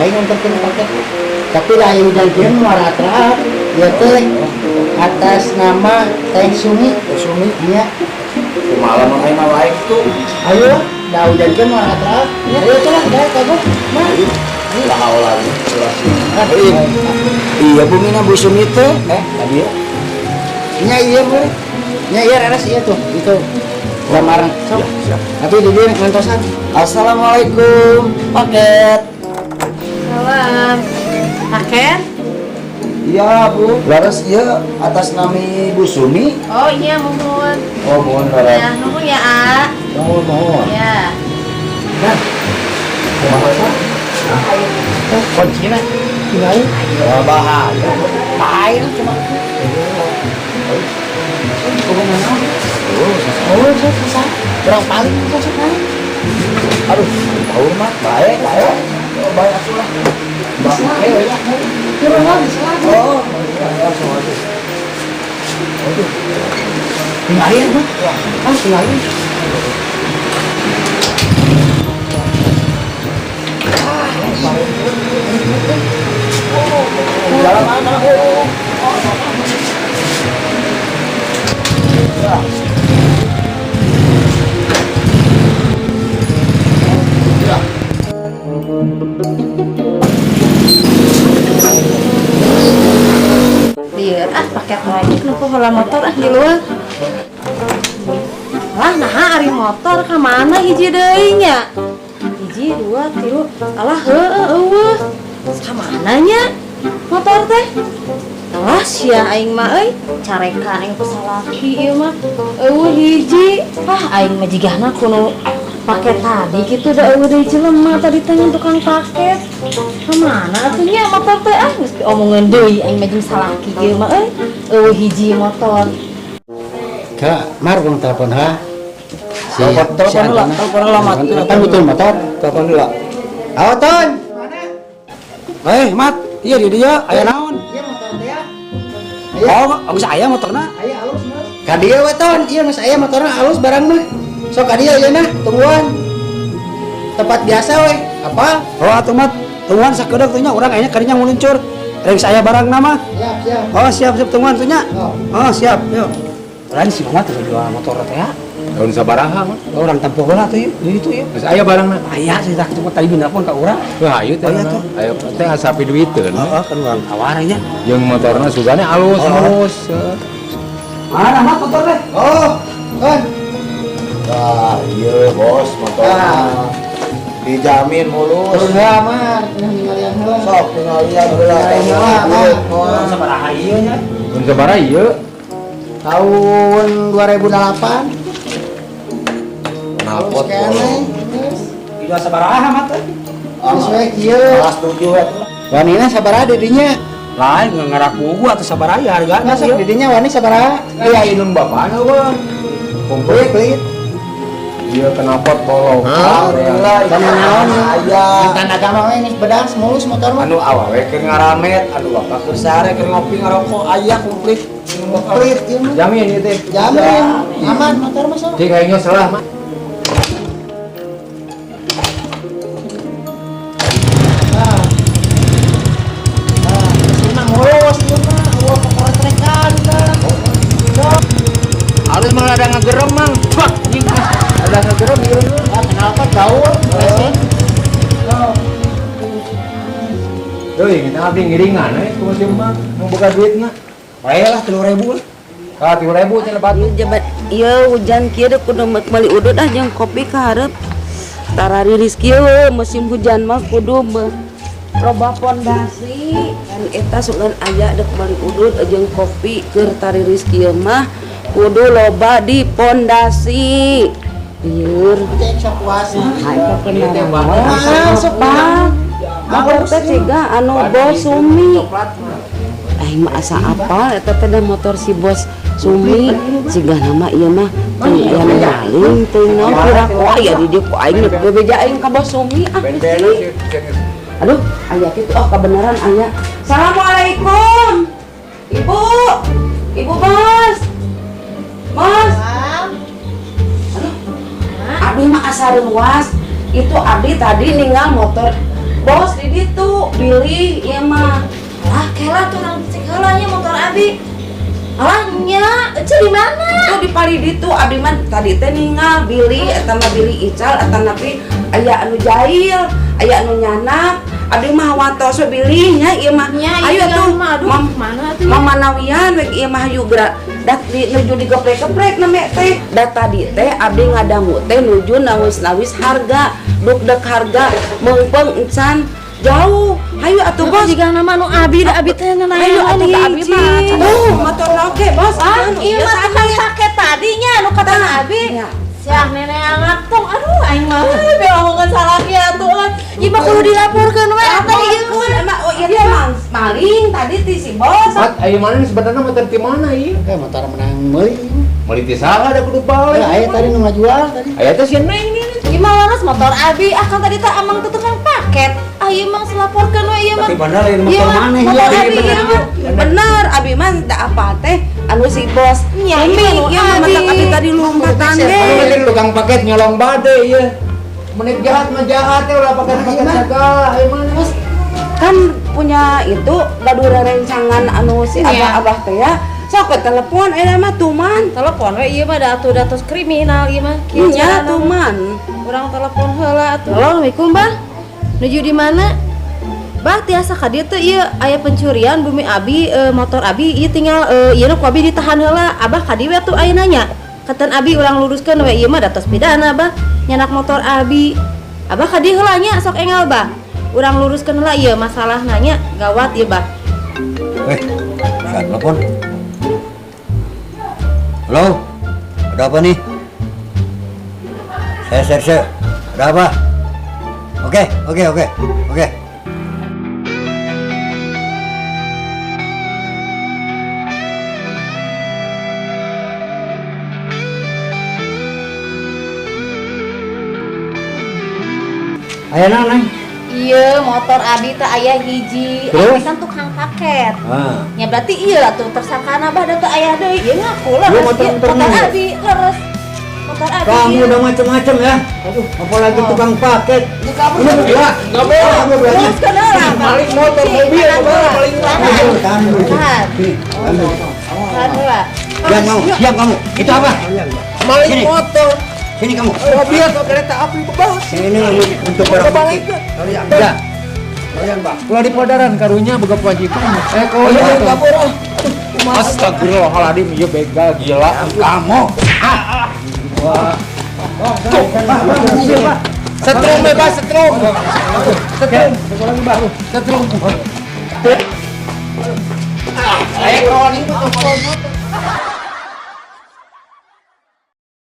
aing nganterkeun paket. Tapi lain janjian waratra ya teh atas nama Teh Sumi. Iya. Malam aing laik tuh. Ayo, dah janjian waratra. Ayo cenah dah kabur. Mari. Lah lagi. Iya bumina Bu Sumi teh. Tadi ya. Nya iya Bu. Nya iya reres iya tuh. Itu lamaran. Sok. Tapi di dia ngantosan. Assalamualaikum. Paket. Salam. Paket? Iya Bu, laras iya atas nama Bu Sumi. Oh iya, mohon. Oh mohon laras. Ya, nuhun ya, A. Mohon. Ya. Nah, kumaha? Kuncinya tinggalin. Bahaya. Bahaya cuma. Oh, susah. Kurang paling susah. Aduh, tahu mah baik. Baik aku lah. Oh, tinggalin mah. Tinggalin. Jalan mana? Lihat paket lagi kenapa heula motor di luar. Lah nah ari motor ka mana hiji deui nya? Hiji, dua, tilu. Alah heueuh. Ka mana nya? Motor teh? Alah sia aing mah euy, carekan aing pesalaki ieu mah. Eueuh hiji. Aing mah jigana kuno paket tadi gitu da eueuh deui jelema tadi teh tukang paket. Ka mana atuh nya motor teh geus diomongeun deui aing mah jeung salaki ieu mah euy. Eueuh hiji motor. Kak, mar bang telepon ha. Telepon lah mat. Apa betul motor? Telepon dulu. Ayo Ton. Mat, iya di dia aya naon? Iya motor dia. Oh, geus aya motorna. Ayo alus mas. Ka dieu we Ton, iya mas aya motorna alus barang mah. Sok ka dieu yeuna tungguan. Tempat biasa we. Apa? Oh, atuh mat. Tungguan sakedeuk teh nya urang aya kadinya ngulincur. Rek saya barang nama. Siap. Oh, siap tungguan teh nya. Oh. Oh, siap. Yuk. Lain si Mamat tuh jual motor teh ya. Daun sabaraha mah. Orang tempuh heula tuh yuk. Itu yuk. Geus aya barangna. Aya sih tak cuma tadi binapun ka urang. Wah, ayo teh. Oh, iya, tuh. Ayo teh asapi duiteun. Heeh, kan urang tawarnya. Jeung motorna sugane alus mulus. Mana mat motor teh? Oh, Ton. Wah, iya bos motor. Dijamin mulus. Turun heula mar, ningalian heula. Sok tingalian heula. Heula. Sabaraha ieu nya? Mun sabaraha ieu? Tahun 2008. Nalpot. Ieu sabaraha mat teh? Geus we kieu. Kelas 7 eta. Wanina sabaraha di dinya? Lain ngaraku gua atuh sabaraha ya hargana Masuk di dinya wani sabaraha? Iya, indung bapana wah. Kumpul pelit. Ieu kenapa tolong? Alhamdulillah. Dan naon aya. Mantan agama we geus bedas mulus motor mah. Anu awewe keur ngaramet, anu bapak keur sare keur ngopi ngarokok aya komplit. Pelit ieu mah. Jamin ieu teh. Jamin. Aman motor mah sok. Cik kayaknya salah mah. Senang mulus ieu mah. Eueuh kekontrekan dah. Alus mah ada ngagerem mang. Wah, anjing. Ada ngagerem ieu. Kenapa gaul? Racing. Deuy, kita abdi ngiringan ku museum mah nu boga duitna. Bae lah 3.000. Ka 3.000 cenah lepat. Jabat iya hujan kieu deh kudu meuli udut jeung kopi ka hareup. Tara riris kieu musim hujan mah kudu loba pondasi kan eta sugan aya dek meuli udut jeung kopi keur tariris kieu mah kudu loba di pondasi. Lieur. Cek sok puasa. Aya kenalan. Masuk Pak. Motor teh ciga anu bos Sumi. Aing mah asa apal eta teh motor si bos Sumi siga nama ieu mah teu aya nu maling teu naon kira ku aya di dieu ku aing bebeja aing ka bos Sumi bisi. Aduh aya kitu kebenaran aya. Assalamualaikum. Ibu. Ibu Bos. Bos. Aduh. Abdi mah asa luas. Itu abdi tadi ninggal motor Bos di ditu. pilih ya mah. Ah, kela tuh orang cek heulanya motor abi. Alahnya, ece di mana? Tuh di Palidi tuh abdi mah tadi teh ningal Billy eta mah Billy Ical eta napi aya anu jahil, aya anu nyanak. Abdi mah watos we Billy nya ieu mah. Nya, Ayo iya, tuh mah, aduh, mana tuh? Mama nawian we ieu mah hayu gerak dak nuju digeprek-geprek na me teh. Da tadi teh abdi ngadangu teh nuju nawis-nawis harga, duk-dek harga meungpeung encan jauh. Hayu atuh bos. Jika nama nu abi da abi teh Ayo nanayan atuh ka abdi mah. Tuh motor oke bos. Iya mah tukang paket tadinya nu kata abi. Ya. Siah nenek anak tong aduh aing mah be omongan salah ya tuh. Ieu mah kudu dilaporkeun we eta ieu mah. Emang oh iya teh maling tadi ti si bos. Pat, ayo mana nih sebenarnya motor di mana ieu? Kayak motor menang meuli. Meuli ti saha da kudu bae. Aya tadi nu ngajual tadi. Aya teh si Neng ini. Ieu mah laras motor abi akan tadi teh amang teh tukang paket. Ieu mah selaporkeun we ieu mah. Tapi bener ini Ieu motor mah maneh motor ya. abi ieu mah. Bener abi mah da apa teh anu si bos. Nya, Umi ieu ieu mah mah abi. matak abi tadi lompatan Anu deh. tadi tukang paket nyolong bade ieu. Menit jahat mah jahat teh ulah paket-paket segala. Ayo mana? Bos kan punya itu dadura rencangan anu si Iya. abah teh ya. Sok telepon eta mah tuman. Telepon we ieu mah da atuh kriminal ieu mah. Kieu Nya carana mah. tuman. Urang telepon heula atuh. Assalamualaikum, Bang. Nuju di mana? Bah, tiasa ka dieu teh ieu aya pencurian bumi abi motor abi ieu tinggal ieu nu ku abi ditahan heula. Abah ka dieu atuh aya nanya. Katen abi urang luruskeun we ieu mah datos pidana, Bah. Nyanak motor abi. Abah ka dieu heula nya sok enggal, Bah. Urang luruskeun heula ieu masalah nanya gawat ieu, Bah. Saat telepon. Halo, ada apa nih? Saya, ada apa? Oke. Ayo nang. Iya, motor abi teh aya hiji. Terus? Abi kan tukang paket. Ah. Ya berarti iya tuh tersangka Abah da teu aya deui. Ieu ngaku lah. Iya, motor abi leres. Motor abi. Kamu ieu. udah macam-macam ya. Aduh, apalagi tukang paket. Ini kamu Ini Ya, enggak boleh. kamu berarti. terus ke dalam. Maling motor mobil maling Tahan. Tahan heula. Siap kamu. Itu apa? maling Sini. motor. Sini kamu. Mobil atau kereta api bebas. Ini untuk barang bukti. Ya. Kalau di podaran karunya boga kewajiban. Kalau iya, enggak boleh. Astagfirullahaladzim, ieu begal gila. Kamu. Setrum bebas, setrum. Setrum. Ayo, rolling tuh.